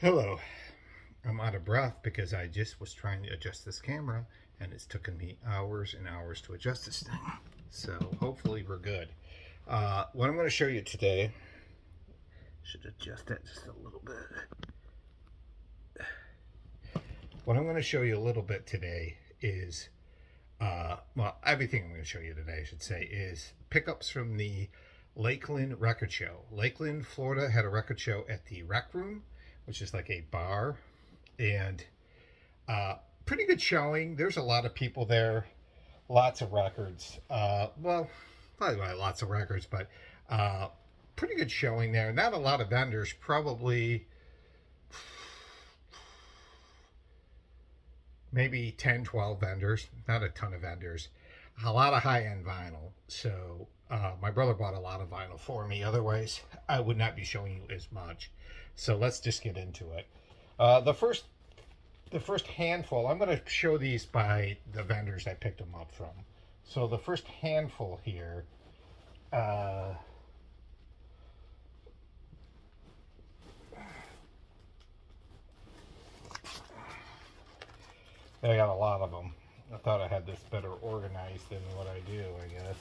Hello. I'm out of breath because I just was trying to adjust this camera and it's taken me hours and hours to adjust this thing. So hopefully we're good. What I'm going to show you today, should adjust that just a little bit. What I'm going to show you a little bit today is, everything I'm going to show you today, I should say, is pickups from the Lakeland Record Show. Lakeland, Florida had a record show at the Rec Room, which is like a bar, and pretty good showing. There's a lot of people there, lots of records. Probably not lots of records, but pretty good showing there. Not a lot of vendors, probably maybe 10, 12 vendors, not a ton of vendors. A lot of high end vinyl. So my brother bought a lot of vinyl for me. Otherwise, I would not be showing you as much. So let's just get into it. The first handful, I'm going to show these by the vendors I picked them up from. So the first handful here, uh, I got a lot of them. I thought I had this better organized than what I do, I guess.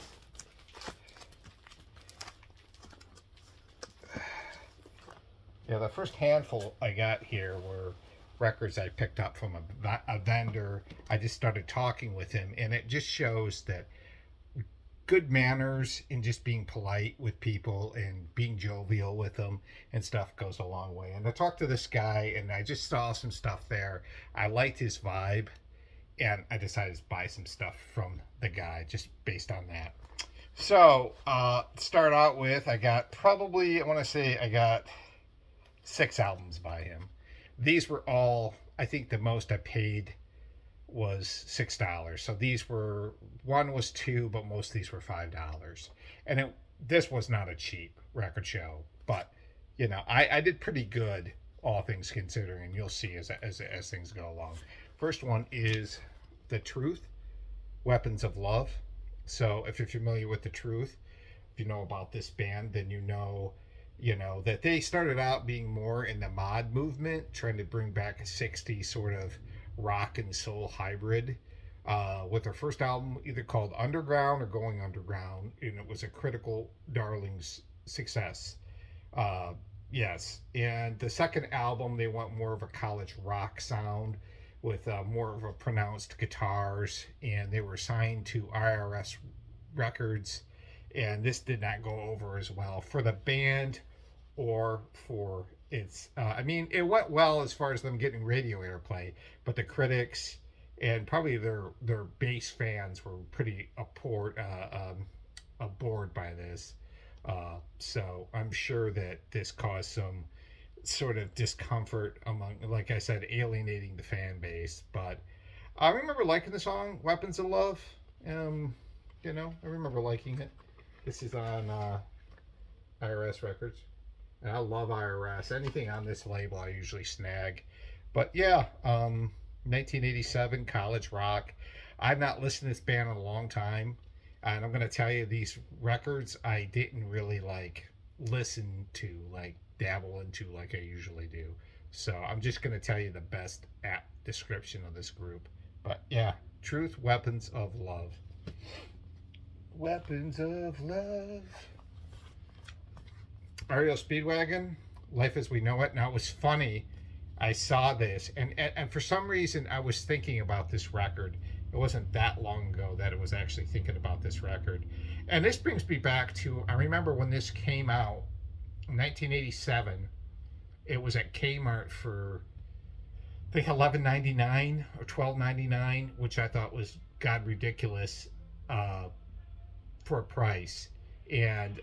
Yeah, the first handful I got here were records I picked up from a vendor. I just started talking with him, and it just shows that good manners and just being polite with people and being jovial with them and stuff goes a long way. And I talked to this guy, and I just saw some stuff there. I liked his vibe, and I decided to buy some stuff from the guy just based on that. So, start out with, I got probably, I want to say I got 6 albums by him. These were all, I think the most I paid was $6. So these were, one was two, but most of these were $5. And this was not a cheap record show, but I did pretty good, all things considering, and you'll see as things go along. First one is The Truth, Weapons of Love. So if you're familiar with The Truth, if you know about this band, then you know that they started out being more in the mod movement, trying to bring back a 60s sort of rock and soul hybrid, with their first album either called Underground or Going Underground, and it was a critical darling's success. Yes, and the second album they went more of a college rock sound with more of a pronounced guitars, and they were signed to IRS Records, and this did not go over as well for the band or for its. I mean, it went well as far as them getting radio airplay, but the critics and probably their base fans were pretty aboard by this. So I'm sure that this caused some sort of discomfort among, like I said, alienating the fan base. But I remember liking the song "Weapons of Love." I remember liking it. This is on IRS Records. And I love IRS. Anything on this label, I usually snag. But yeah, 1987 college rock. I've not listened to this band in a long time, and I'm gonna tell you, these records I didn't really like listen to, like dabble into like I usually do. So I'm just gonna tell you the best apt description of this group. But yeah, Truth, Weapons of Love. Weapons of Love. Ariel Speedwagon, Life as We Know It. Now, it was funny. I saw this, and for some reason, I was thinking about this record. It wasn't that long ago that it was actually thinking about this record. And this brings me back to, I remember when this came out in 1987, it was at Kmart for, I think, $11.99 or $12.99, which I thought was god ridiculous for a price. And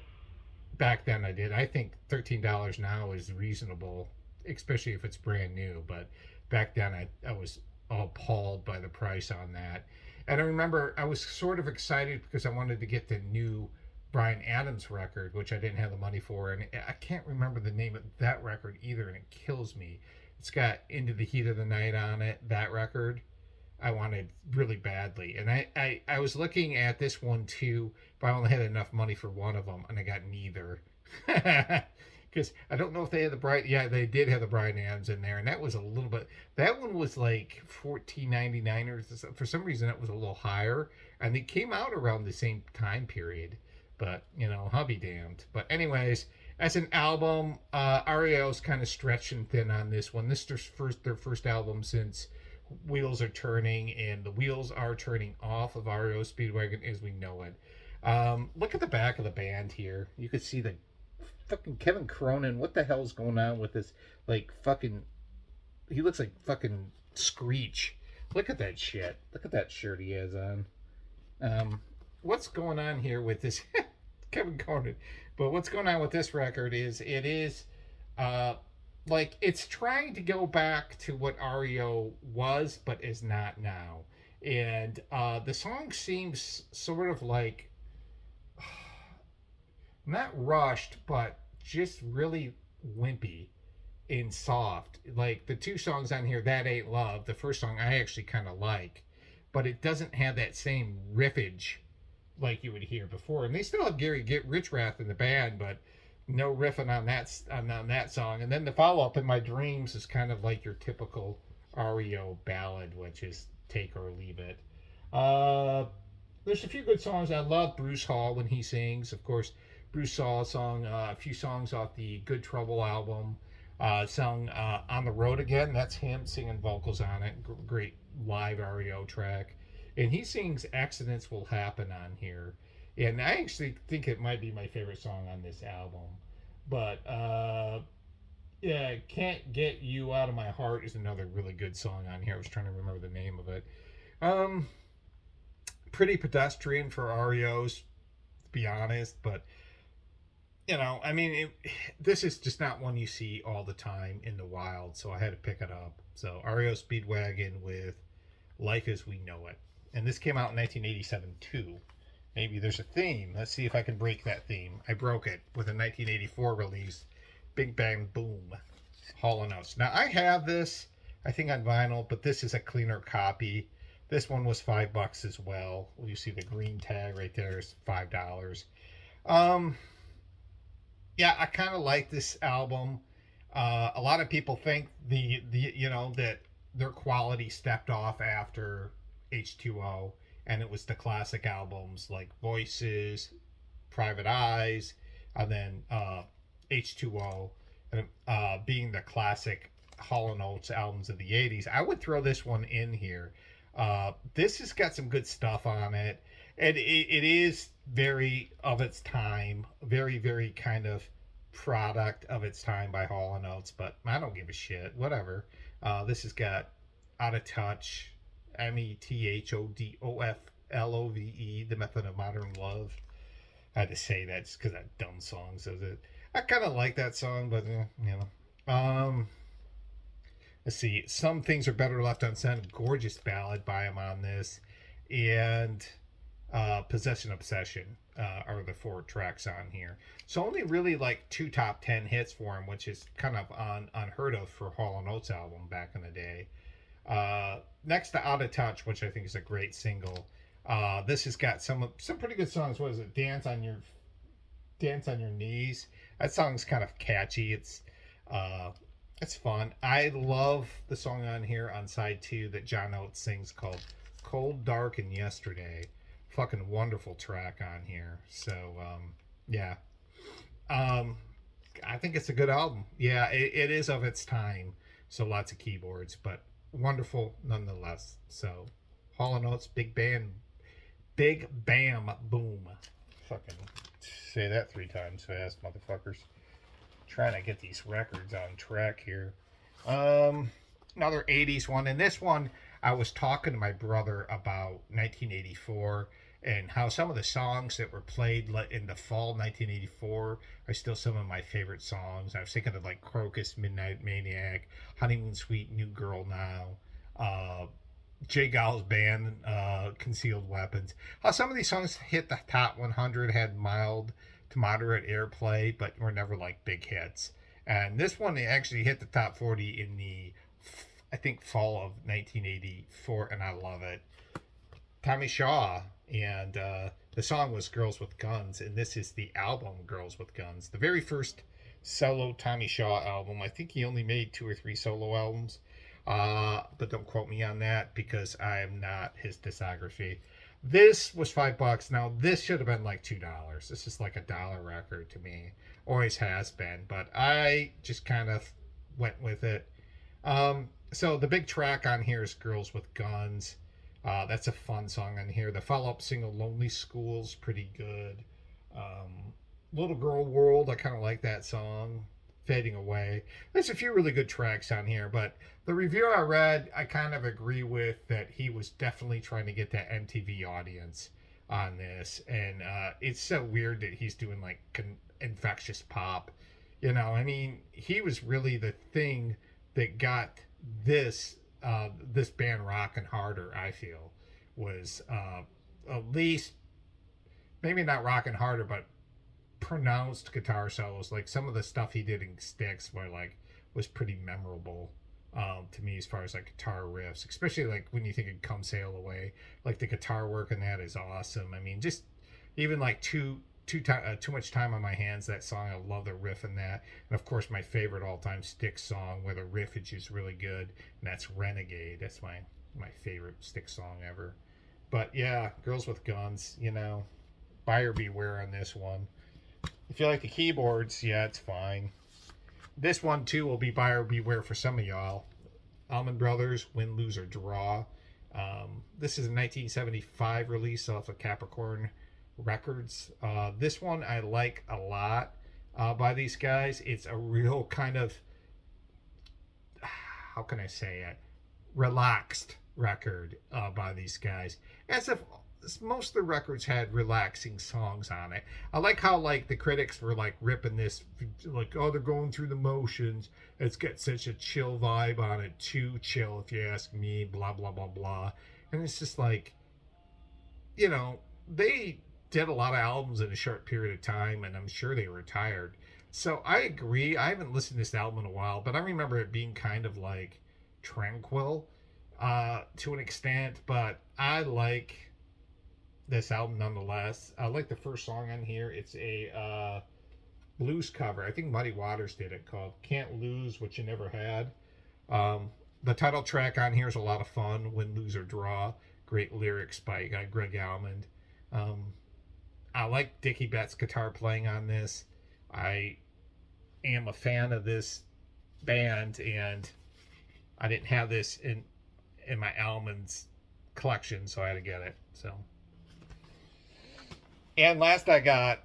back then I did. I think $13 now is reasonable, especially if it's brand new. But back then I was appalled by the price on that. And I remember I was sort of excited because I wanted to get the new Bryan Adams record, which I didn't have the money for. And I can't remember the name of that record either, and it kills me. It's got Into the Heat of the Night on it, that record. I wanted really badly. And I was looking at this one too, but I only had enough money for one of them, and I got neither. because I don't know if they had the Brian. Yeah, they did have the Brian Adams in there, and that was a little bit. That one was like 14.99 or for some reason it was a little higher, and it came out around the same time period. But I'll be damned. But anyways, as an album, REO's kind of stretched and thin on this one. This is their first album since Wheels Are Turning, and the wheels are turning off of REO Speedwagon as we know it. Look at the back of the band here. You can see the fucking Kevin Cronin. What the hell's going on with this? Like fucking, he looks like fucking Screech. Look at that shit. Look at that shirt he has on. What's going on here with this Kevin Cronin? But what's going on with this record is it is like it's trying to go back to what REO was, but is not now. And the song seems sort of like not rushed, but just really wimpy and soft. Like the two songs on here, That Ain't Love, the first song I actually kind of like, but it doesn't have that same riffage like you would hear before. And they still have Gary Richrath in the band, but no riffing on that song. And then the follow-up, In My Dreams, is kind of like your typical REO ballad, which is take or leave it. There's a few good songs. I love Bruce Hall when he sings. Of course, Bruce Hall sung a few songs off the Good Trouble album. Sung On the Road Again. That's him singing vocals on it. Great live REO track. And he sings Accidents Will Happen on here. And I actually think it might be my favorite song on this album. But, yeah, Can't Get You Out of My Heart is another really good song on here. I was trying to remember the name of it. Pretty pedestrian for REOs, to be honest. But, I mean, this is just not one you see all the time in the wild. So I had to pick it up. So REO Speedwagon with Life As We Know It. And this came out in 1987 too. Maybe there's a theme. Let's see if I can break that theme. I broke it with a 1984 release, Big Bang Boom, Hall & Oates. Now I have this, I think on vinyl, but this is a cleaner copy. This one was $5 as well. You see the green tag right there is $5. Yeah, I kind of like this album. A lot of people think that their quality stepped off after H2O, and it was the classic albums like Voices, Private Eyes, and then H2O, and being the classic Hall & Oates albums of the 80s. I would throw this one in here. This has got some good stuff on it, and it is very of its time, very, very kind of product of its time by Hall & Oates, but I don't give a shit, whatever. This has got Out of Touch, METHODOFLOVE, The Method of Modern Love. I had to say that just because that dumb song says it. I kind of like that song, but let's see. Some Things Are Better Left Unsaid. Gorgeous ballad by him on this, and Possession Obsession are the 4 tracks on here. So only really like 2 top 10 hits for him, which is kind of unheard of for Hall & Oates album back in the day. Next to Out of Touch, which I think is a great single. This has got some pretty good songs. What is it? Dance on Your Knees. That song's kind of catchy. It's fun. I love the song on here on side 2 that John Oates sings called Cold, Dark, and Yesterday. Fucking wonderful track on here. So yeah. I think it's a good album. Yeah, it is of its time. So lots of keyboards, but wonderful nonetheless. So Hall & Oates, Big Bam Boom. Fucking say that 3 times fast, motherfuckers. Trying to get these records on track here. Another 80s one, and this one I was talking to my brother about 1984 and how some of the songs that were played in the fall 1984 are still some of my favorite songs. I was thinking of like Crocus, Midnight Maniac, Honeymoon Suite, New Girl Now, Jay Gall's band, Concealed Weapons. How some of these songs hit the top 100, had mild to moderate airplay, but were never like big hits. And this one actually hit the top 40 in the, I think, fall of 1984, and I love it. Tommy Shaw, and the song was Girls with Guns, and this is the album Girls with Guns. The very first solo Tommy Shaw album. I think he only made 2 or 3 solo albums. But don't quote me on that because I am not his discography. This was $5. Now this should have been like $2. This is like a dollar record to me. Always has been, but I just kind of went with it. So the big track on here is "Girls with Guns." That's a fun song on here. The follow-up single "Lonely School's" pretty good. "Little Girl World," I kind of like that song. "Fading Away." There's a few really good tracks on here, but the review I read, I kind of agree with that he was definitely trying to get that MTV audience on this, and it's so weird that he's doing like infectious pop. I mean, he was really the thing that got this band rocking harder. I feel was at least maybe not rocking harder, but pronounced guitar solos. Like some of the stuff he did in Styx were like was pretty memorable to me as far as like guitar riffs, especially like when you think of "Come Sail Away." Like the guitar work in that is awesome. I mean, just even like too much time on my hands. That song, I love the riff in that, and of course my favorite all-time Styx song where the riffage is really good, and that's "Renegade." That's my favorite Styx song ever. But yeah, "Girls with Guns." Buyer beware on this one. If you like the keyboards, yeah, it's fine. This one too will be buyer beware for some of y'all. Allman Brothers, "Win, Lose, or Draw." This is a 1975 release off of Capricorn Records. This one I like a lot by these guys. It's a real kind of, how can I say it, relaxed record by these guys. As if most of the records had relaxing songs on it. I like how like the critics were like ripping this, like, oh, they're going through the motions. It's got such a chill vibe on it, too chill if you ask me. Blah blah blah blah. And it's just like, they did a lot of albums in a short period of time, and I'm sure they were tired. So I agree. I haven't listened to this album in a while, but I remember it being kind of like tranquil to an extent. But I like this album nonetheless. I like the first song on here. It's a blues cover. I think Muddy Waters did it, called "Can't Lose What You Never Had." The title track on here is a lot of fun. "Win, Lose, or Draw." Great lyrics by Greg Almond. I like Dickie Betts' guitar playing on this. I am a fan of this band, and I didn't have this in my Almond's collection, so I had to get it. So, and last I got,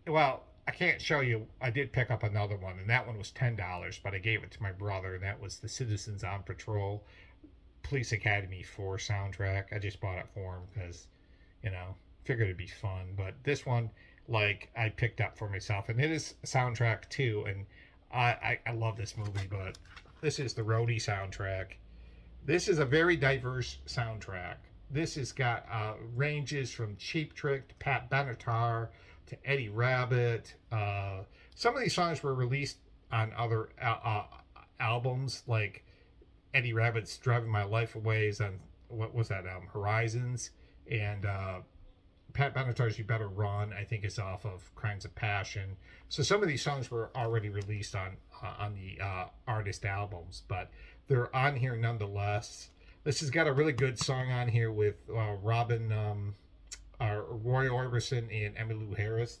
well, I can't show you. I did pick up another one, and that one was $10, but I gave it to my brother, and that was the Citizens on Patrol Police Academy 4 soundtrack. I just bought it for him because, figured it'd be fun. But this one, like, I picked up for myself, and it is a soundtrack too. And I love this movie, but this is the Roadie soundtrack. This is a very diverse soundtrack. This has got ranges from Cheap Trick to Pat Benatar to Eddie Rabbitt. Some of these songs were released on other albums, like Eddie Rabbitt's "Driving My Life Away" is on, what was that album, Horizons, and Pat Benatar's "You Better Run," I think, is off of Crimes of Passion. So some of these songs were already released on the artist albums, but they're on here nonetheless. This has got a really good song on here with Roy Orbison and Emmylou Harris.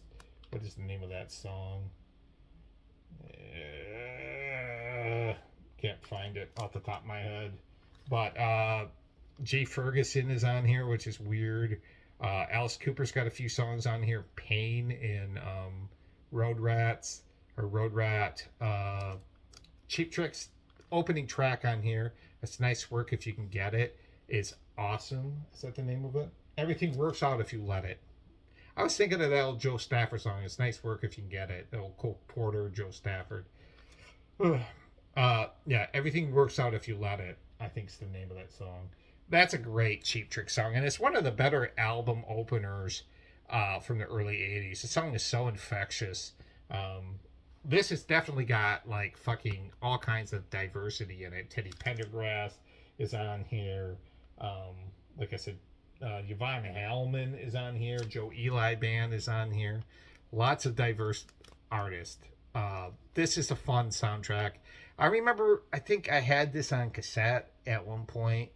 What is the name of that song? Can't find it off the top of my head. But Jay Ferguson is on here, which is weird. Alice Cooper's got a few songs on here. Pain and Road Rats, or Road Rat. Cheap Trick's opening track on here, "It's Nice Work If You Can Get It," is awesome. Is that the name of it? Everything Works Out If You Let It. I was thinking of that old Joe Stafford song, "It's Nice Work If You Can Get It." The old Cole Porter, Joe Stafford. Yeah, "Everything Works Out If You Let It," I think is the name of that song. That's a great Cheap Trick song, and it's one of the better album openers from the early 80s. The song is so infectious. This has definitely got like fucking all kinds of diversity in it. Teddy Pendergrass is on here. Like I said, Yvonne Hellman is on here. Joe Eli Band is on here. Lots of diverse artist. This is a fun soundtrack. I remember, I think I had this on cassette at one point,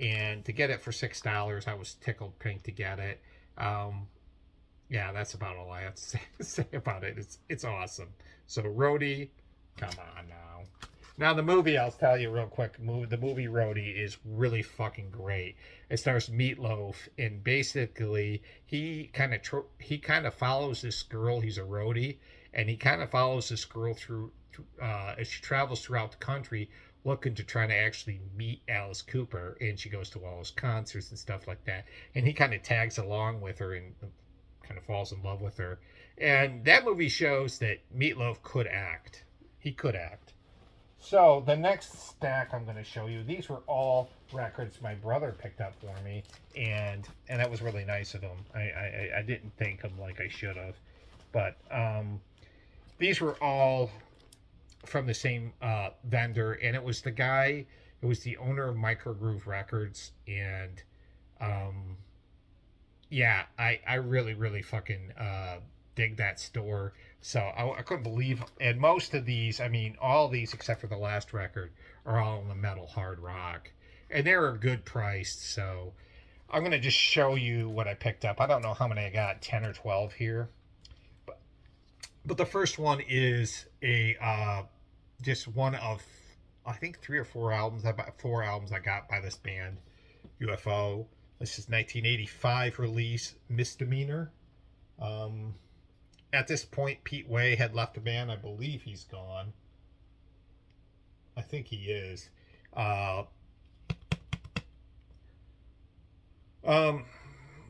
and to get it for $6, I was tickled pink to get it. Um, yeah, that's about all I have to say about it. It's awesome. So Roadie, come on now. Now the movie, I'll tell you real quick. The movie Roadie is really fucking great. It stars Meatloaf, and basically he kind of follows this girl. He's a roadie, and he kind of follows this girl through as she travels throughout the country, looking to try to actually meet Alice Cooper, and she goes to all his concerts and stuff like that. And he kind of tags along with her and kind of falls in love with her. And that movie shows that Meatloaf could act. He could act. So the next stack I'm going to show you, these were all records my brother picked up for me, and that was really nice of him. I didn't thank him like I should have, but these were all from the same vendor, and it was the owner of Microgroove Records, and yeah, I really, really fucking dig that store. So I couldn't believe, and most of these, I mean, all these except for the last record are all in the metal hard rock, and they're a good price. So I'm gonna just show you what I picked up. I don't know how many I got, 10 or 12 here, but the first one is a just one of, I think, 3 or 4 albums. I bought 4 albums I got by this band, UFO. This is 1985 release, Misdemeanor. At this point, Pete Way had left the band. I believe he's gone. I think he is.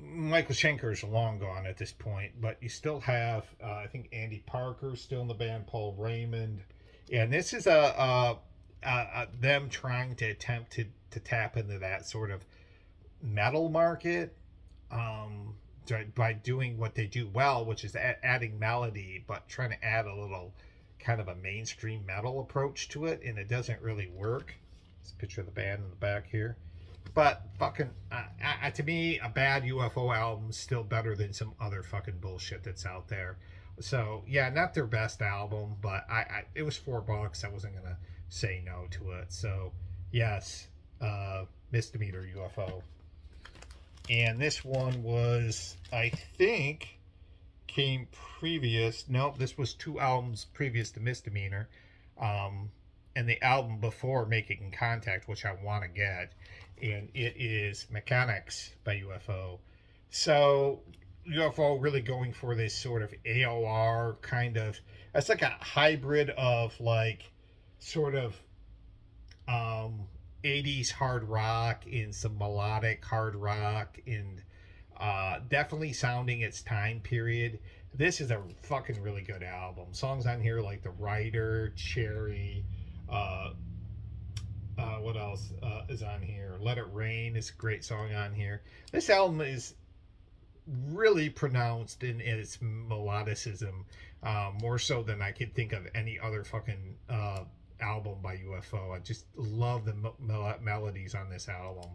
Michael Schenker's long gone at this point, but you still have, I think, Andy Parker still in the band, Paul Raymond. And this is them trying to attempt to tap into that sort of metal market. By doing what they do well, which is adding melody, but trying to add a little kind of a mainstream metal approach to it, and it doesn't really work. There's a picture of the band in the back here. But fucking, to me, a bad UFO album is still better than some other fucking bullshit that's out there. So yeah, not their best album, but it was $4. I wasn't gonna say no to it. So yes, Misdemeanor UFO. And this one was, I think, came previous. Nope, this was 2 albums previous to Misdemeanor. And the album before Making Contact, which I want to get. And it is Mechanics by UFO. So UFO really going for this sort of AOR kind of, it's like a hybrid of like sort of 80s hard rock and some melodic hard rock, and definitely sounding its time period. This is a fucking really good album. Songs on here like The Rider, Cherry, what else is on here? Let It Rain is a great song on here. This album is really pronounced in its melodicism, more so than I could think of any other fucking album by UFO. I just love the melodies on this album,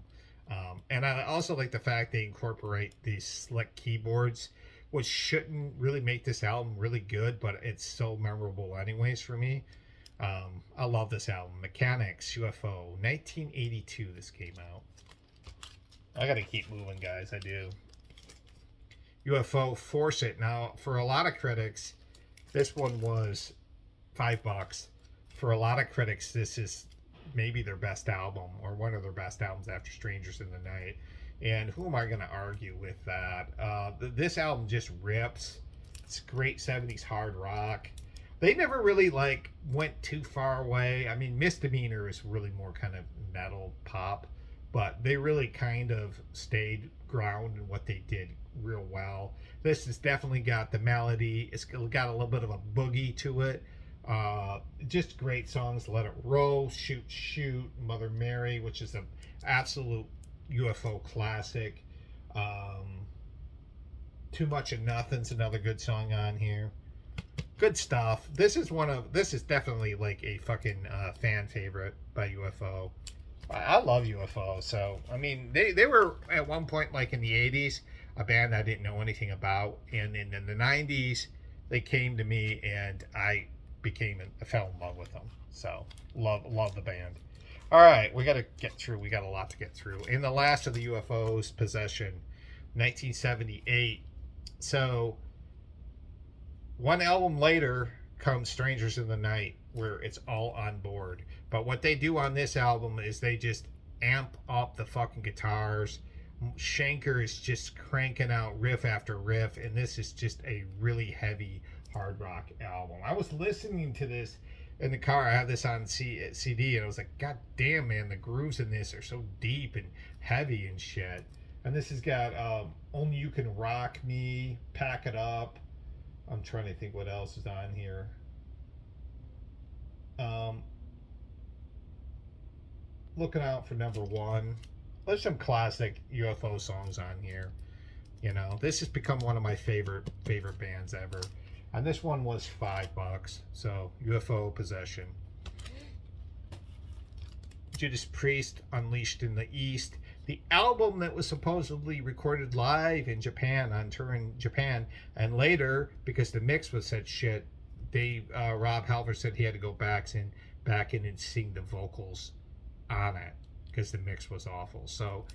and I also like the fact they incorporate these slick keyboards, which shouldn't really make this album really good, but it's so memorable anyways for me. I love this album. Mechanics, UFO, 1982 this came out. I gotta keep moving, guys, I do. UFO, Force It. Now, for a lot of critics, this one was $5. For a lot of critics, this is maybe their best album, or one of their best albums after Strangers in the Night. And who am I going to argue with that? This album just rips. It's great 70s hard rock. They never really went too far away. I mean, Misdemeanor is really more kind of metal pop, but they really kind of stayed ground in what they did real well. This has definitely got the melody. It's got a little bit of a boogie to it. Just great songs. Let It Roll, Shoot Shoot, Mother Mary, which is an absolute UFO classic. Too Much of Nothing's another good song on here. Good stuff. This is definitely like a fucking fan favorite by UFO. I love UFO. So I mean, they were at one point, like in the 80s, a band I didn't know anything about, and in the 90s they came to me, and I fell in love with them. So love the band. All right, we got to get through. We got a lot to get through. In the last of the UFOs, Possession, 1978. So one album later comes Strangers in the Night, where it's all on board. But what they do on this album is they just amp up the fucking guitars. Schenker is just cranking out riff after riff, and this is just a really heavy hard rock album. I was listening to this in the car. I have this on CD, and I was like, God damn, man, the grooves in this are so deep and heavy and shit. And this has got Only You Can Rock Me, Pack It Up. I'm trying to think what else is on here. Looking Out for Number One. There's some classic UFO songs on here. You know, this has become one of my favorite bands ever. And this one was $5. So UFO Possession. Judas Priest, Unleashed in the East. The album that was supposedly recorded live in Japan, on tour in Japan, and later, because the mix was such shit, Rob Halford said he had to go back in and sing the vocals on it because the mix was awful. So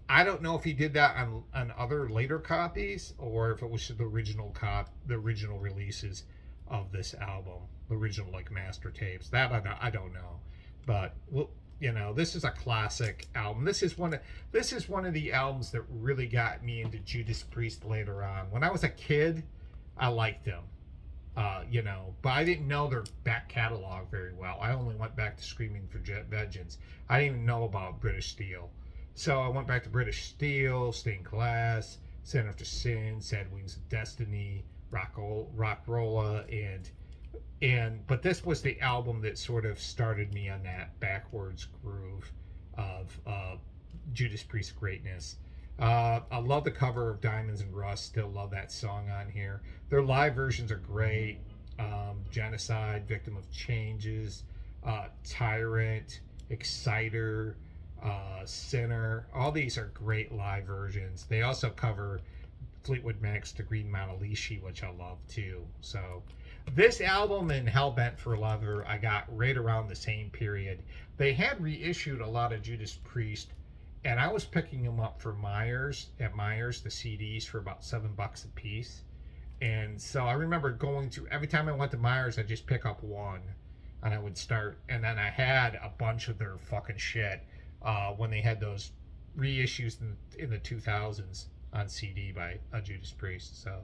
I don't know if he did that on other later copies, or if it was the original releases of this album, the original like master tapes. That I don't know, but well, you know, this is a classic album. This is one of the albums that really got me into Judas Priest later on. When I was a kid, I liked them, you know, but I didn't know their back catalog very well. I only went back to Screaming for Vengeance. I didn't even know about British Steel. So I went back to British Steel, Stained Glass, Sin After Sin, Sad Wings of Destiny, Rockrolla, but this was the album that sort of started me on that backwards groove of Judas Priest greatness. I love the cover of Diamonds and Rust. Still love that song on here. Their live versions are great. Genocide, Victim of Changes, Tyrant, Exciter, Sinner. All these are great live versions. They also cover Fleetwood Mac's The Green Manalishi, which I love too. So this album and Hellbent for Lover I got right around the same period. They had reissued a lot of Judas Priest, and I was picking them up for Myers, the CDs, for about $7 a piece. And so I remember going to, every time I went to Myers, I'd just pick up one, and I would start, and then I had a bunch of their fucking shit when they had those reissues in the 2000s on CD by Judas Priest. So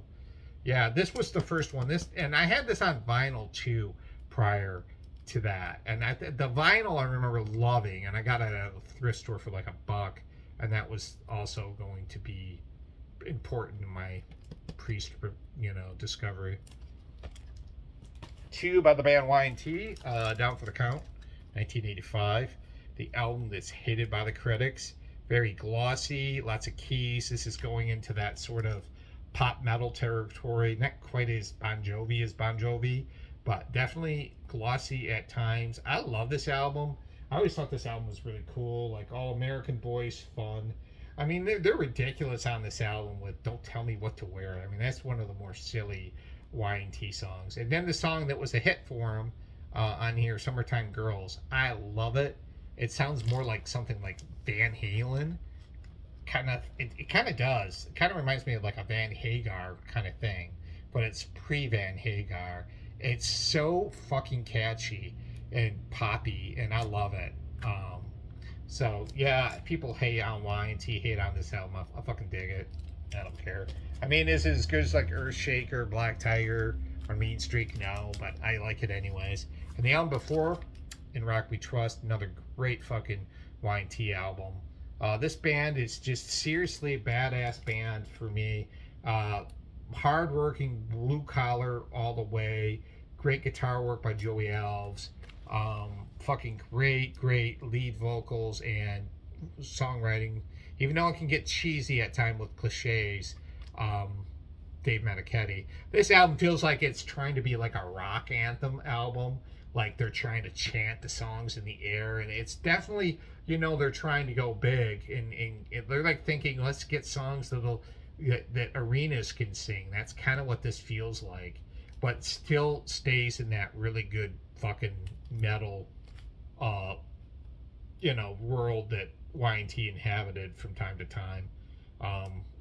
yeah, this was the first one. And I had this on vinyl too prior to that. And the vinyl I remember loving, and I got it at a thrift store for like $1, and that was also going to be important in my Priest, discovery. 2 by the band Y&T, Down for the Count, 1985. The album that's hated by the critics. Very glossy, lots of keys. This is going into that sort of pop metal territory. Not quite as Bon Jovi, but definitely glossy at times. I love this album. I always thought this album was really cool. Like All American Boys, fun. I mean, they're ridiculous on this album with Don't Tell Me What to Wear. I mean, that's one of the more silly Y&T songs. And then the song that was a hit for them on here, Summertime Girls. I love it. It sounds more like something like Van Halen. It kind of does. It kind of reminds me of like a Van Hagar kind of thing, but it's pre-Van Hagar. It's so fucking catchy and poppy, and I love it. So yeah, people hate on Y&T, hate on this album. I fucking dig it. I don't care. I mean, is it as good as like Earthshaker, Black Tiger, or Mean Streak? No, but I like it anyways. And the album before, In Rock We Trust, another great fucking Y&T album. This band is just seriously a badass band for me. Hard-working, blue-collar all the way. Great guitar work by Joey Alves. Fucking great lead vocals and songwriting. Even though it can get cheesy at times with cliches, Dave Meniketti. This album feels like it's trying to be like a rock anthem album. Like they're trying to chant the songs in the air, and it's definitely, they're trying to go big, and they're like thinking, let's get songs that arenas can sing. That's kind of what this feels like. but still stays in that really good fucking metal, uh, world that Y&T inhabited from time to time.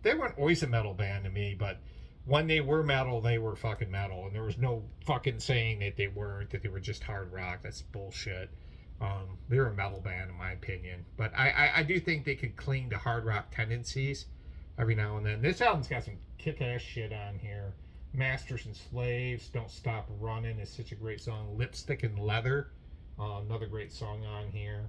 They weren't always a metal band to me, but when they were metal, they were fucking metal, and there was no fucking saying that they weren't, that they were just hard rock. That's bullshit. They're a metal band, in my opinion, but I do think they could cling to hard rock tendencies every now and then. This album's got some kick-ass shit on here. Masters and Slaves, Don't Stop Running is such a great song. Lipstick and Leather, another great song on here.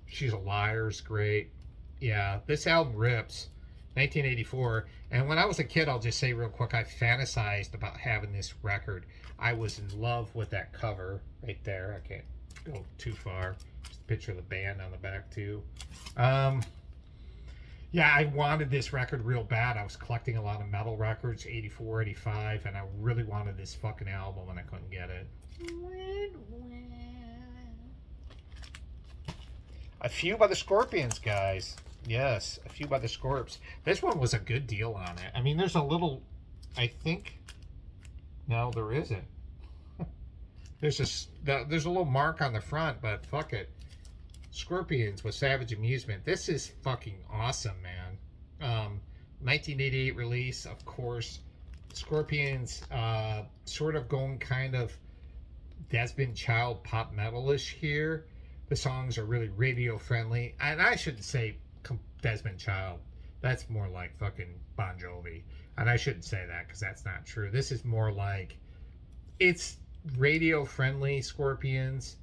She's a Liar's great. Yeah, this album rips. 1984. And when I was a kid, I'll just say real quick, I fantasized about having this record. I was in love with that cover right there. I can't go too far. Just a picture of the band on the back too. Yeah, I wanted this record real bad. I was collecting a lot of metal records, 84, 85, and I really wanted this fucking album and I couldn't get it. A Few by the Scorpions, guys. Yes, A Few by the Scorps. This one was a good deal on it. I mean, there's a little, I think, no, there isn't. There's a little mark on the front, but fuck it. Scorpions with Savage Amusement. This is fucking awesome, man. 1988 release, of course. Scorpions, sort of going kind of Desmond Child pop metal-ish here. The songs are really radio friendly, and I shouldn't say Desmond Child. That's more like fucking Bon Jovi, and I shouldn't say that because that's not true. This is more like, it's radio friendly Scorpions.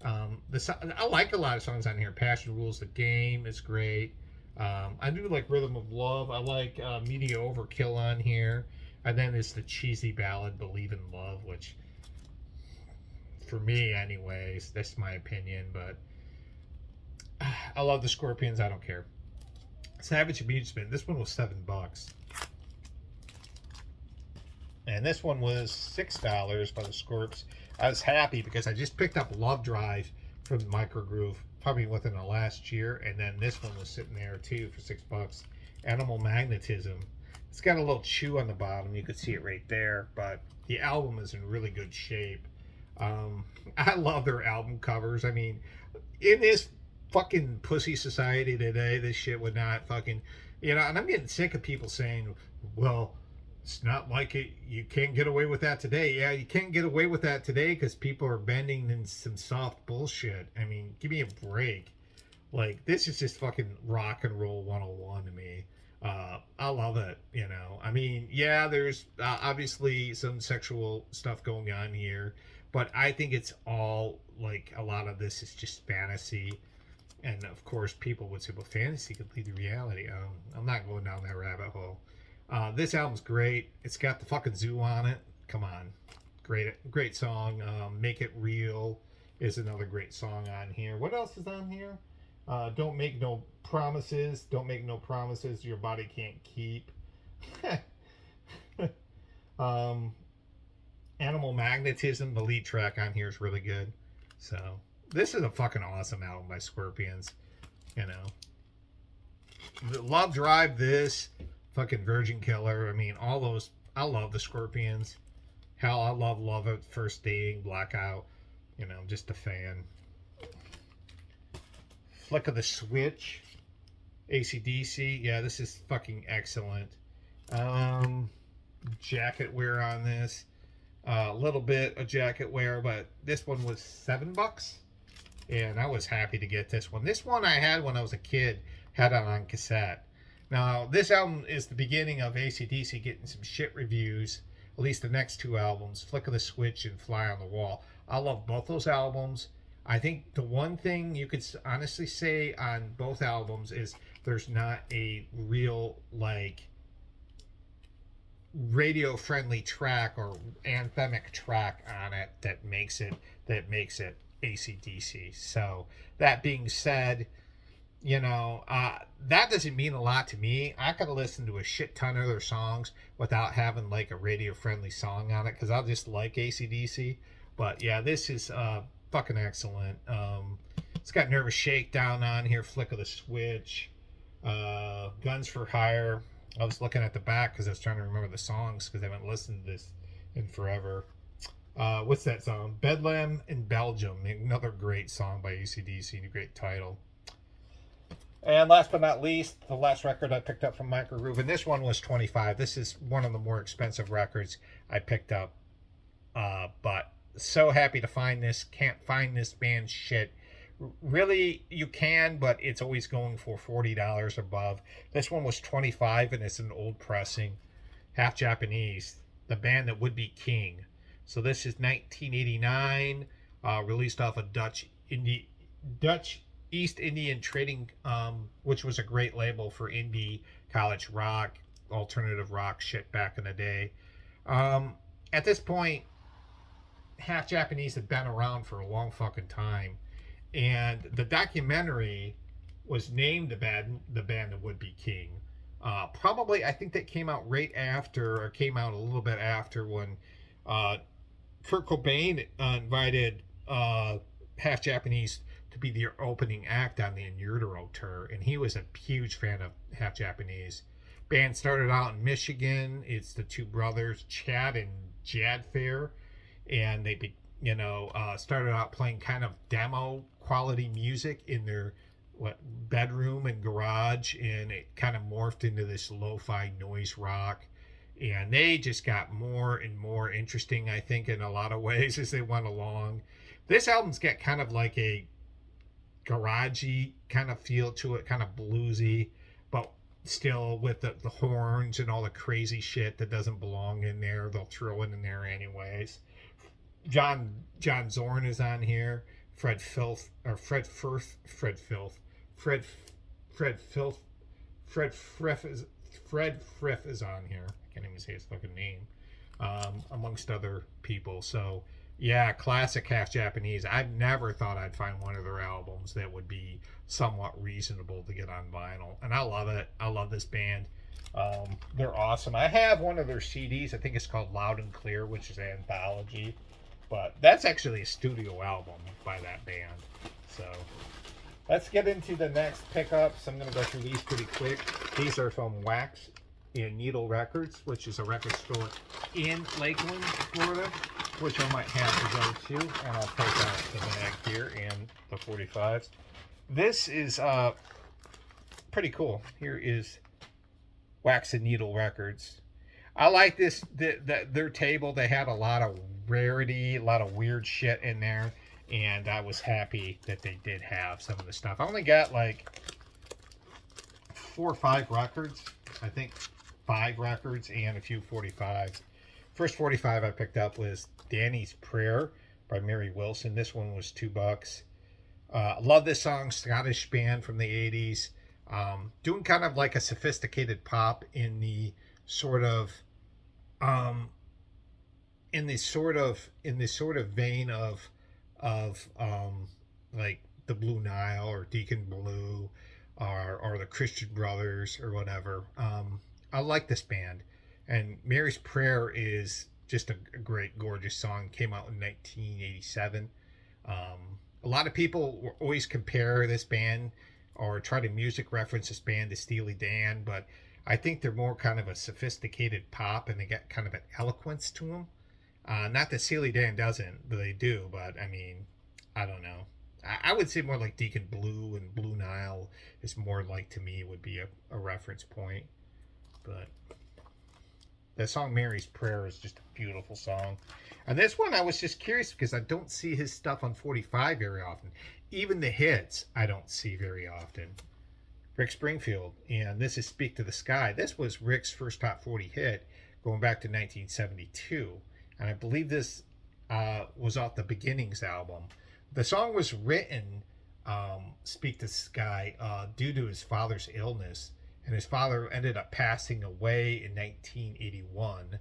I like a lot of songs on here. Passion Rules the Game is great. I do like Rhythm of Love. I like Media Overkill on here, and then there's the cheesy ballad Believe in Love, which for me anyways, that's my opinion, but I love the Scorpions. I don't care. Savage Amusement, this one was $7, and this one was $6 by the Scorps. I was happy because I just picked up Love Drive from Microgroove probably within the last year, and then this one was sitting there too for $6. Animal Magnetism. It's got a little chew on the bottom, you could see it right there, but the album is in really good shape. I love their album covers. I mean, in this fucking pussy society today, this shit would not fucking, and I'm getting sick of people saying, well, it's not like it, you can't get away with that today. Yeah, you can't get away with that today because people are bending in some soft bullshit. I mean, give me a break. Like, this is just fucking rock and roll 101 to me. I love it, I mean, yeah, there's obviously some sexual stuff going on here, but I think it's all, like, a lot of this is just fantasy. And, of course, people would say, well, fantasy could lead to reality. I'm not going down that rabbit hole. This album's great. It's got the fucking zoo on it. Come on. Great song. Make It Real is another great song on here. What else is on here? Don't Make No Promises. Don't Make No Promises Your Body Can't Keep. Animal Magnetism, the lead track on here is really good. So, this is a fucking awesome album by Scorpions. Love Drive, this, fucking Virgin Killer. I mean, all those, I love the Scorpions. Hell, I love at First Dating, Blackout. Just a fan. Flick of the Switch, AC/DC. Yeah, this is fucking excellent. Jacket wear on this. A little bit of jacket wear, but this one was $7. And I was happy to get this one. This one I had when I was a kid. Had it on cassette. Now, this album is the beginning of AC/DC getting some shit reviews. At least the next two albums, Flick of the Switch and Fly on the Wall. I love both those albums. I think the one thing you could honestly say on both albums is there's not a real, like, radio-friendly track or anthemic track on it that makes it AC/DC. So, that being said, that doesn't mean a lot to me. I could listen to a shit ton of their songs without having, like, a radio-friendly song on it, because I'll just like AC/DC. But, yeah, this is fucking excellent. It's got Nervous Shakedown on here, Flick of the Switch, Guns for Hire. I was looking at the back because I was trying to remember the songs because I haven't listened to this in forever. What's that song? Bedlam in Belgium. Another great song by AC/DC. A great title. And last but not least, the last record I picked up from Micro Groove, and this one was 25. This is one of the more expensive records I picked up. But so happy to find this. Can't find this band's shit. Really, you can, but it's always going for $40 above. This one was 25, and it's an old pressing. Half Japanese. The band that would be king. So this is 1989, released off of Dutch East Indian Trading, which was a great label for indie, college rock, alternative rock shit back in the day. At this point, Half Japanese had been around for a long fucking time, and the documentary was named the band that would be king. Probably, I think that came out right after, or came out a little bit after when Kurt Cobain invited Half Japanese to be the opening act on the In Utero tour, and he was a huge fan of Half Japanese. Band started out in Michigan. It's the two brothers, Chad and Jad Fair, and they, started out playing kind of demo quality music in their bedroom and garage, and it kind of morphed into this lo-fi noise rock. And they just got more and more interesting, I think, in a lot of ways as they went along. This album's got kind of like a garagey kind of feel to it, kind of bluesy, but still with the horns and all the crazy shit that doesn't belong in there. They'll throw it in there anyways. John Zorn is on here. Fred Frith is on here. I can't even say his fucking name. Amongst other people. So yeah, classic Half Japanese. I've never thought I'd find one of their albums that would be somewhat reasonable to get on vinyl. And I love it. I love this band. They're awesome. I have one of their CDs. I think it's called Loud and Clear, which is an anthology. But that's actually a studio album by that band. So let's get into the next pickups. I'm going to go through these pretty quick. These are from Wax and Needle Records, which is a record store in Lakeland, Florida, which I might have to go to. And I'll take out the bag here and the 45s. This is pretty cool. Here is Wax and Needle Records. I like this. Their table, they had a lot of rarity, a lot of weird shit in there. And I was happy that they did have some of the stuff. I only got like 4 or 5 records. I think 5 records and a few 45s. First 45 I picked up was Danny's Prayer by Mary Wilson. This one was $2. Love this song. Scottish band from the 80s. Doing kind of like a sophisticated pop in the sort of vein of like the Blue Nile or Deacon Blue or the Christian Brothers or whatever. I like this band, and Mary's Prayer is just a great, gorgeous song. Came out in 1987. A lot of people will always compare this band or try to music reference this band to Steely Dan, but I think they're more kind of a sophisticated pop, and they got kind of an eloquence to them. Not that Steely Dan doesn't, but they do. But I mean, I don't know. I would say more like Deacon Blue and Blue Nile is more like, to me, would be a reference point. But the song Mary's Prayer is just a beautiful song. And this one I was just curious because I don't see his stuff on 45 very often. Even the hits I don't see very often. Rick Springfield, and this is Speak to the Sky. This was Rick's first top 40 hit going back to 1972. And I believe this was off the Beginnings album. The song was written, Speak to the Sky, due to his father's illness. And his father ended up passing away in 1981.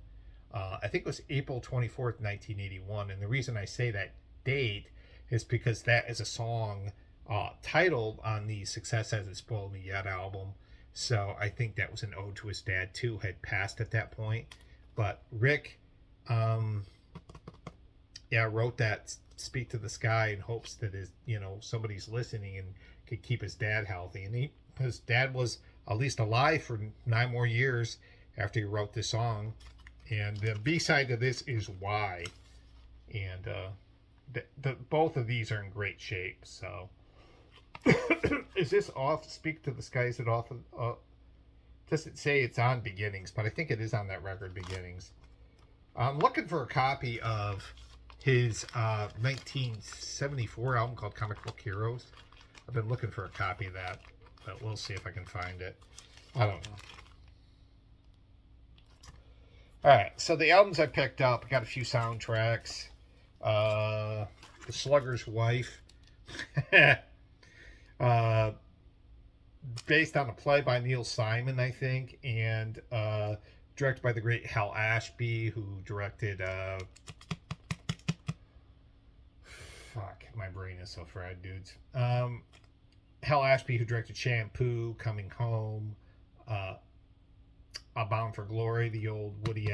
I think it was April 24th, 1981. And the reason I say that date is because that is a song titled on the Success Hasn't Spoiled Me Yet album. So I think that was an ode to his dad, too, had passed at that point. But Rick wrote that Speak to the Sky in hopes that somebody's listening and could keep his dad healthy. And his dad was at least alive for 9 more years after he wrote this song. And the B-side of this is Why. And both of these are in great shape. So, is this off? Speak to the Sky. Is it off? Doesn't say it's on Beginnings, but I think it is on that record, Beginnings. I'm looking for a copy of his 1974 album called Comic Book Heroes. I've been looking for a copy of that, but we'll see if I can find it. I don't know. Alright, so the albums I picked up, I got a few soundtracks. The Slugger's Wife. Based on a play by Neil Simon, I think, and directed by the great Hal Ashby, who directed fuck, my brain is so fried, dudes. Hal Ashby, who directed Shampoo, Coming Home, Bound for Glory, the old Woody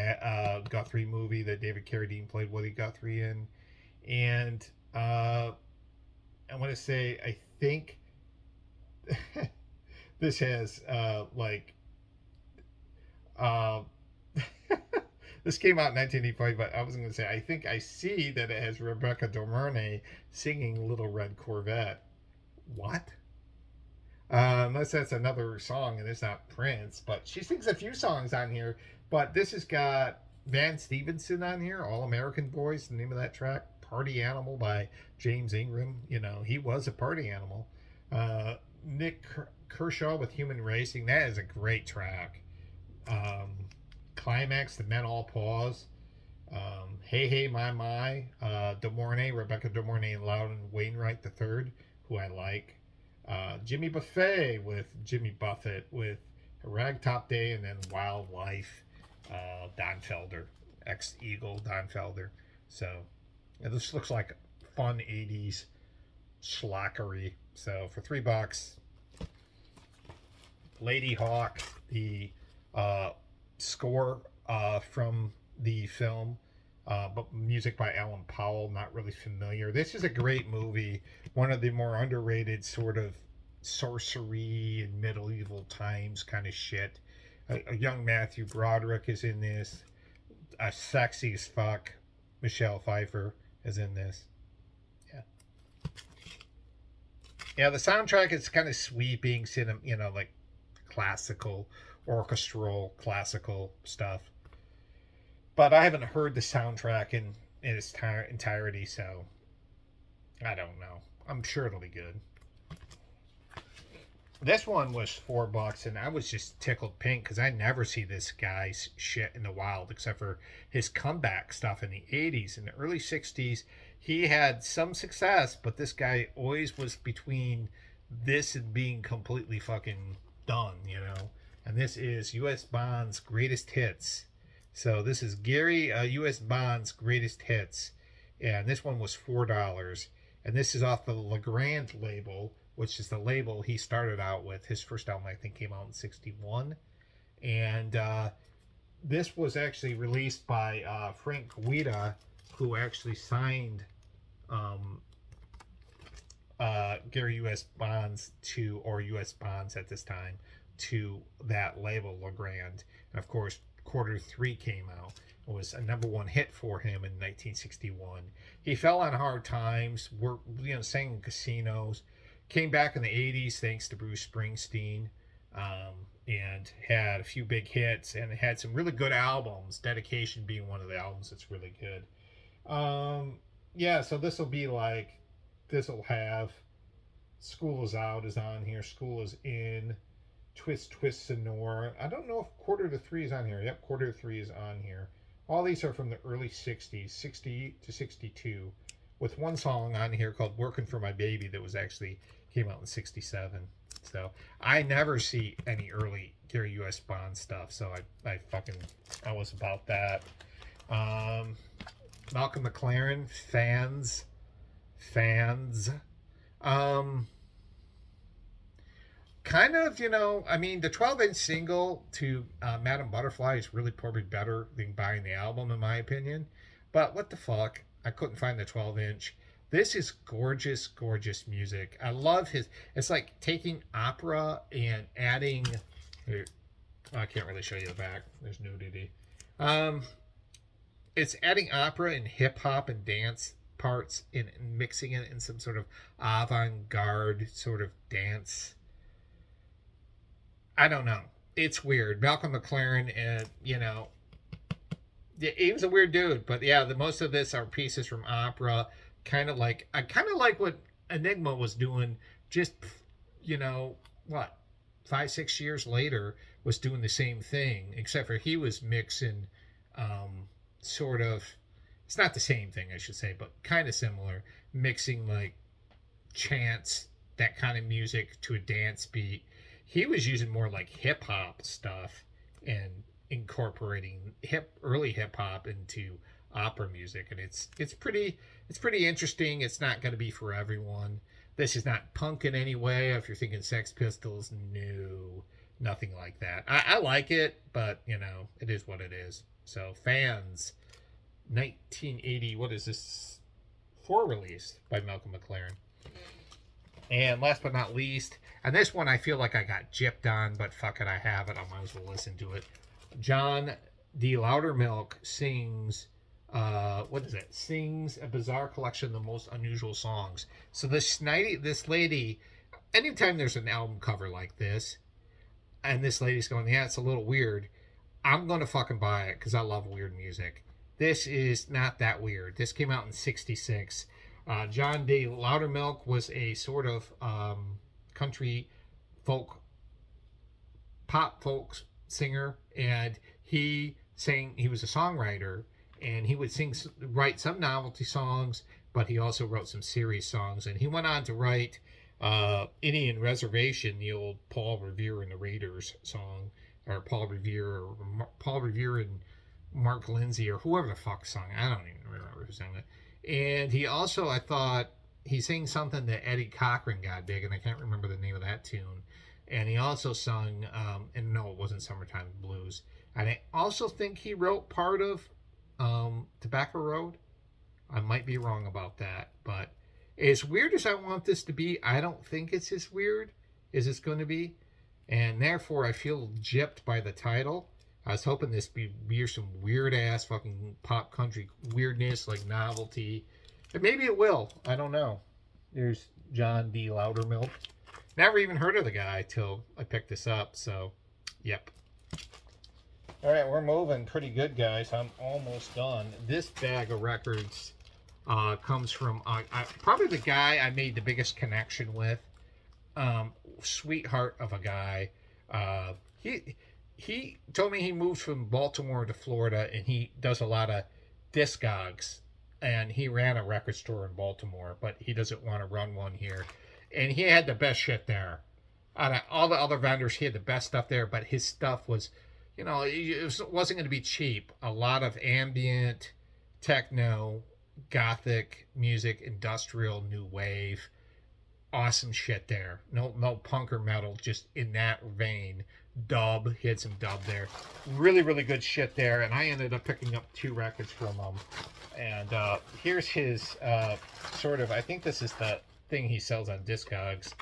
Guthrie movie that David Carradine played Woody Guthrie in. And I want to say, I think this has this came out in 1985, but I was going to say, I think I see that it has Rebecca De Mornay singing Little Red Corvette. What? Unless that's another song and it's not Prince, but she sings a few songs on here. But this has got Van Stevenson on here, All American Boys, the name of that track. Party Animal by James Ingram. You know, he was a party animal. Nick Kershaw with Human Racing. That is a great track. Climax, The Men All Pause. Hey Hey My. De Mornay, Rebecca De Mornay and Loudon Wainwright III, who I like. Jimmy Buffett with Jimmy Buffett with Ragtop Day, and then Wildlife, Don Felder, ex-Eagle Don Felder. So this looks like fun 80s schlockery. So for $3, Lady Hawk, the score from the film, but music by Alan Powell, not really familiar. This is a great movie, one of the more underrated sort of sorcery and medieval times kind of shit. A young Matthew Broderick is in this. Sexy as fuck Michelle Pfeiffer is in this. Yeah, the soundtrack is kind of sweeping, like classical, orchestral, classical stuff. But I haven't heard the soundtrack in its entirety, so I don't know. I'm sure it'll be good. This one was $4, and I was just tickled pink because I never see this guy's shit in the wild except for his comeback stuff in the 80s. In the early 60s, he had some success, but this guy always was between this and being completely fucking done, you know? And this is U.S. Bond's Greatest Hits. So this is Gary U.S. Bond's Greatest Hits. And this one was $4. And this is off the Legrand label, which is the label he started out with. His first album, I think, came out in 1961. And this was actually released by Frank Guida, who actually signed Gary U.S. Bonds or U.S. Bonds at this time, to that label, Legrand. And of course, Quarter 3 came out. It was a #1 hit for him in 1961. He fell on hard times, sang in casinos, came back in the 80s thanks to Bruce Springsteen, and had a few big hits and had some really good albums, Dedication being one of the albums that's really good. So this will have School Is Out is on here, School Is In, Twist Sonora. I don't know if Quarter to 3 is on here. Yep, Quarter to 3 is on here. All these are from the early 60s, 60 to 62, with one song on here called Working for My Baby that was actually came out in 67. So I never see any early Gary U.S. Bond stuff, so I was about that. Malcolm McLaren, fans. Kind of, the 12-inch single to Madam Butterfly is really probably better than buying the album, in my opinion. But what the fuck? I couldn't find the 12-inch. This is gorgeous, gorgeous music. I love it's like taking opera and adding... Here, I can't really show you the back. There's nudity. it's adding opera and hip hop and dance parts and mixing it in some sort of avant-garde sort of dance. I don't know. It's weird. Malcolm McLaren, and he was a weird dude, but yeah, the most of this are pieces from opera. I kind of like what Enigma was doing. Just what 5-6 years later was doing the same thing, except for he was mixing, sort of. It's not the same thing, I should say, but kind of similar, mixing like chants, that kind of music to a dance beat. He was using more like hip hop stuff and incorporating early hip hop into opera music, and it's pretty interesting. It's not going to be for everyone. This is not punk in any way. If you're thinking Sex Pistols, no, nothing like that. I like it, but it is what it is. So fans, 1980. What is this? 4 release by Malcolm McLaren. And last but not least, and this one I feel like I got gypped on, but fuck it, I have it. I might as well listen to it. John D. Loudermilk sings, what is it? Sings a bizarre collection of the most unusual songs. So this lady, anytime there's an album cover like this, and this lady's going, yeah, it's a little weird, I'm going to fucking buy it because I love weird music. This is not that weird. This came out in 1966. John D. Loudermilk was a sort of country folk, pop folk singer, and he was a songwriter, and he would write some novelty songs, but he also wrote some serious songs, and he went on to write Indian Reservation, the old Paul Revere and the Raiders song, or Paul Revere and Mark Lindsay, or whoever the fuck sung. I don't even remember who sang it. And he also, I thought, he sang something that Eddie Cochran got big, and I can't remember the name of that tune. And he also sung, and no, it wasn't Summertime Blues. And I also think he wrote part of Tobacco Road. I might be wrong about that, but as weird as I want this to be, I don't think it's as weird as it's going to be. And therefore, I feel gypped by the title. I was hoping this be some weird ass fucking pop country weirdness, like novelty. And maybe it will. I don't know. There's John D. Loudermilk. Never even heard of the guy till I picked this up. So, yep. All right, we're moving pretty good, guys. I'm almost done. This bag of records comes from probably the guy I made the biggest connection with. Sweetheart of a guy. He told me he moved from Baltimore to Florida, and he does a lot of Discogs, and he ran a record store in Baltimore, but he doesn't want to run one here. And he had the best shit there. Out of all the other vendors, he had the best stuff there, but his stuff was, it wasn't going to be cheap. A lot of ambient, techno, gothic music, industrial, new wave. Awesome shit there. No punk or metal, just in that vein. Dub, he had some dub there. Really, really good shit there. And I ended up picking up 2 records from him. And here's his sort of, I think this is the thing he sells on Discogs,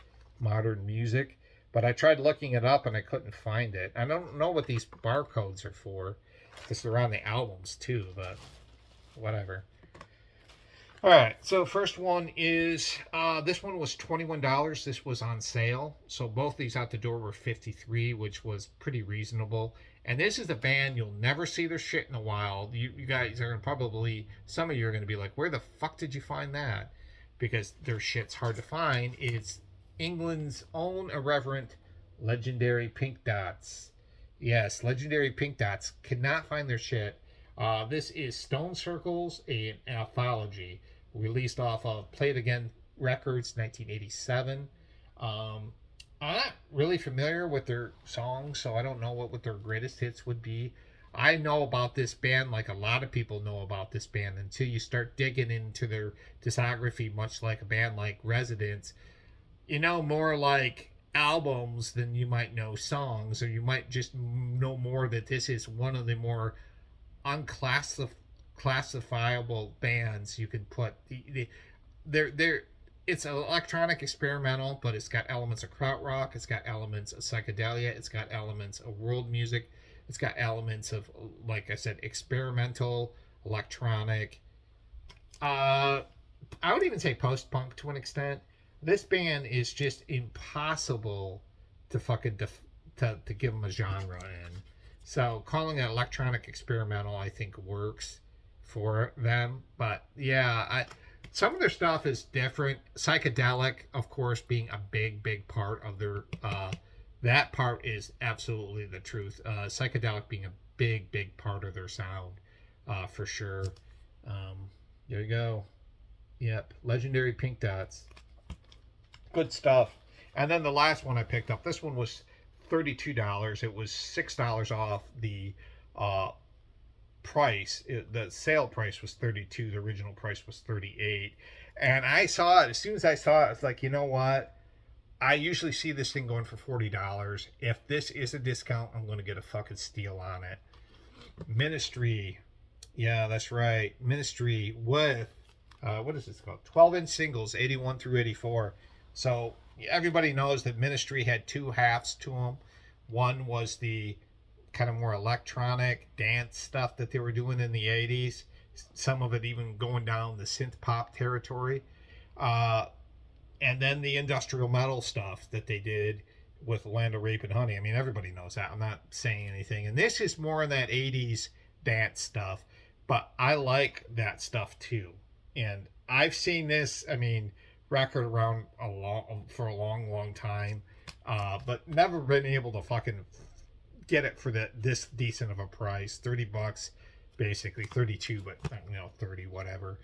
Modern Music. But I tried looking it up and I couldn't find it. I don't know what these barcodes are for, because they're on the albums too, but whatever. Alright, so first one is, this one was $21. This was on sale. So both these out the door were $53, which was pretty reasonable. And this is a band, you'll never see their shit in a while. You guys are probably, some of you are going to be like, where the fuck did you find that? Because their shit's hard to find. It's England's own irreverent, legendary Pink Dots. Yes, legendary Pink Dots. Cannot find their shit. This is Stone Circles, an anthology released off of Play It Again Records, 1987. I'm not really familiar with their songs, so I don't know what their greatest hits would be. I know about this band like a lot of people know about this band until you start digging into their discography, much like a band like Residents. You know more like albums than you might know songs, or you might just know more that this is one of the more unclassifiable bands you can put. It's an electronic experimental, but it's got elements of krautrock, it's got elements of psychedelia, it's got elements of world music, it's got elements of, like I said, experimental, electronic. I would even say post-punk to an extent. This band is just impossible to fucking to give them a genre in. So calling it electronic experimental, I think, works for them. But yeah, some of their stuff is different. Psychedelic, of course, being a big part of their. That part is absolutely the truth. Psychedelic being a big part of their sound, for sure. There you go. Yep, legendary Pink Dots. Good stuff. And then the last one I picked up. This one was $32. It was $6 off the price. The sale price was 32. The original price was 38. And I saw it as soon as I saw it. It's like, you know what? I usually see this thing going for $40. If this is a discount, I'm going to get a fucking steal on it. Ministry. Yeah, that's right. Ministry with what is this called? 12-inch singles, 81 through 84. So everybody knows that Ministry had two halves to them. One was the kind of more electronic dance stuff that they were doing in the 80s. Some of it even going down the synth pop territory. And then the industrial metal stuff that they did with Land of Rape and Honey. I mean, everybody knows that. I'm not saying anything. And this is more in that 80s dance stuff. But I like that stuff too. And I've seen this, I mean, record around for a long time. But never been able to fucking get it for this decent of a price. $30, basically 32, but 30, whatever.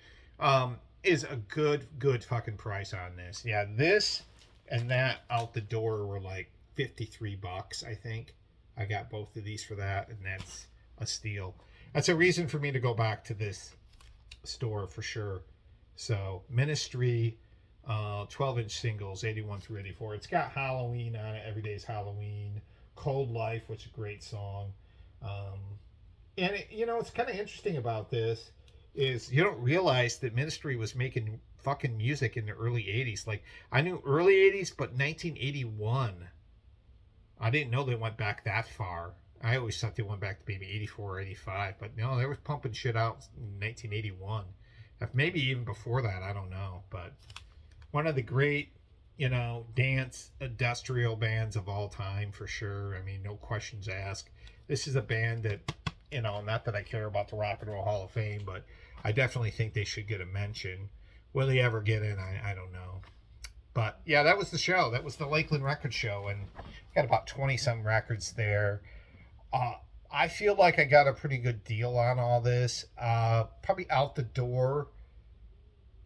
Is a good fucking price on this. Yeah, this and that out the door were like $53, I think. I got both of these for that, and that's a steal. That's a reason for me to go back to this store for sure. So Ministry, 12-inch singles, 81 through 84. It's got Halloween on it. Every Day's Halloween. Cold Life, which is a great song. And it's kind of interesting about this is you don't realize that Ministry was making fucking music in the early 80s. Like, I knew early 80s, but 1981. I didn't know they went back that far. I always thought they went back to maybe 84 or 85. But no, they were pumping shit out in 1981. Maybe even before that, I don't know. But one of the great, dance industrial bands of all time, for sure. I mean, no questions asked. This is a band that, not that I care about the Rock and Roll Hall of Fame, but I definitely think they should get a mention. Will they ever get in? I don't know. But yeah, that was the show. That was the Lakeland Record Show, and got about 20-some records there. I feel like I got a pretty good deal on all this. Probably out the door,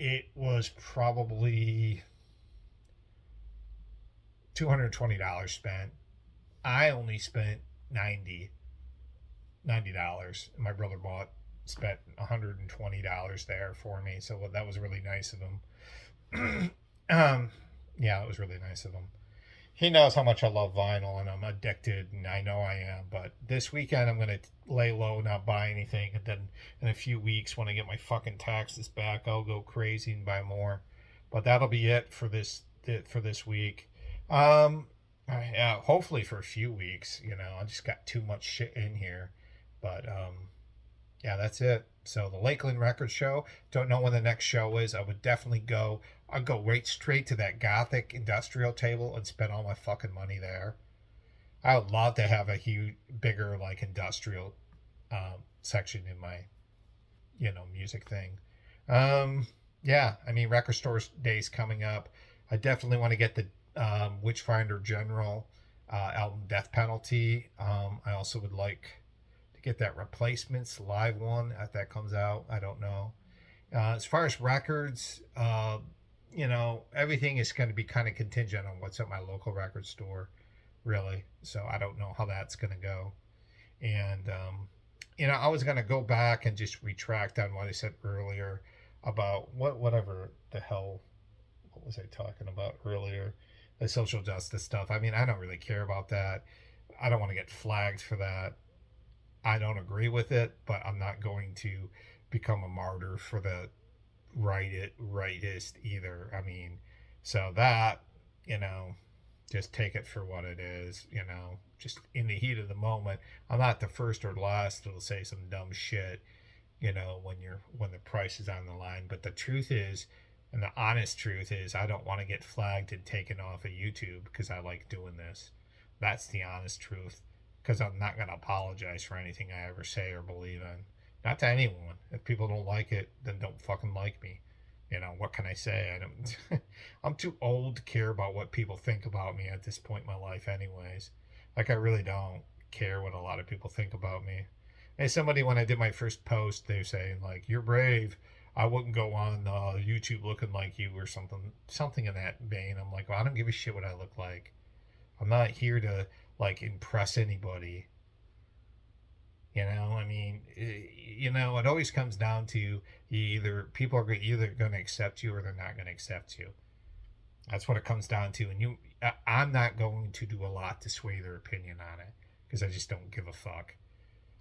it was probably $220 spent. I only spent $90. My brother spent $120 there for me, so that was really nice of him. Yeah, it was really nice of him. He knows how much I love vinyl, and I'm addicted, and I know I am. But this weekend, I'm going to lay low, not buy anything. And then in a few weeks, when I get my fucking taxes back, I'll go crazy and buy more. But that'll be it for this week. Yeah, hopefully for a few weeks. I just got too much shit in here. But yeah, that's it. So the Lakeland Record Show. Don't know when the next show is. I would definitely go. I'd go right straight to that Gothic industrial table and spend all my fucking money there. I would love to have a bigger like industrial section in my, music thing. Yeah, I mean, Record Store Day's coming up. I definitely want to get the Witchfinder General album Death Penalty. I also would like to get that Replacements live one if that comes out. I don't know. As far as records, everything is going to be kind of contingent on what's at my local record store, really. So I don't know how that's going to go. And, I was going to go back and just retract on what I said earlier about whatever the hell, what was I talking about earlier? The social justice stuff. I mean, I don't really care about that. I don't want to get flagged for that. I don't agree with it, but I'm not going to become a martyr for the rightist either. I mean, so that, just take it for what it is, just in the heat of the moment. I'm not the first or last to say some dumb shit. you know, when the price is on the line. But the truth is, and the honest truth is, I don't want to get flagged and taken off of YouTube because I like doing this. That's the honest truth. Because I'm not going to apologize for anything I ever say or believe in. Not to anyone. If people don't like it, then don't fucking like me. You know, what can I say? I don't. I'm too old to care about what people think about me at this point in my life, anyways. Like, I really don't care what a lot of people think about me. And somebody, when I did my first post, they were saying, like, you're brave. I wouldn't go on YouTube looking like you or something in that vein. I'm like, well, I don't give a shit what I look like. I'm not here to, like, impress anybody. You know, I mean, you know, it always comes down to people are either going to accept you or they're not going to accept you. That's what it comes down to. And I'm not going to do a lot to sway their opinion on it because I just don't give a fuck.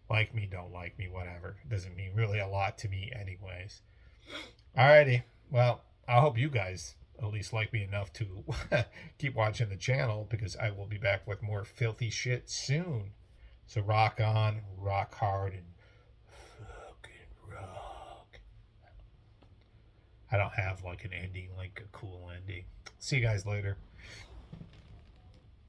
Like me, don't like me, whatever. It doesn't mean really a lot to me, anyways. Alrighty. Well, I hope you guys at least like me enough to keep watching the channel because I will be back with more filthy shit soon. So rock on, rock hard, and fucking rock. I don't have like an ending, like a cool ending. See you guys later.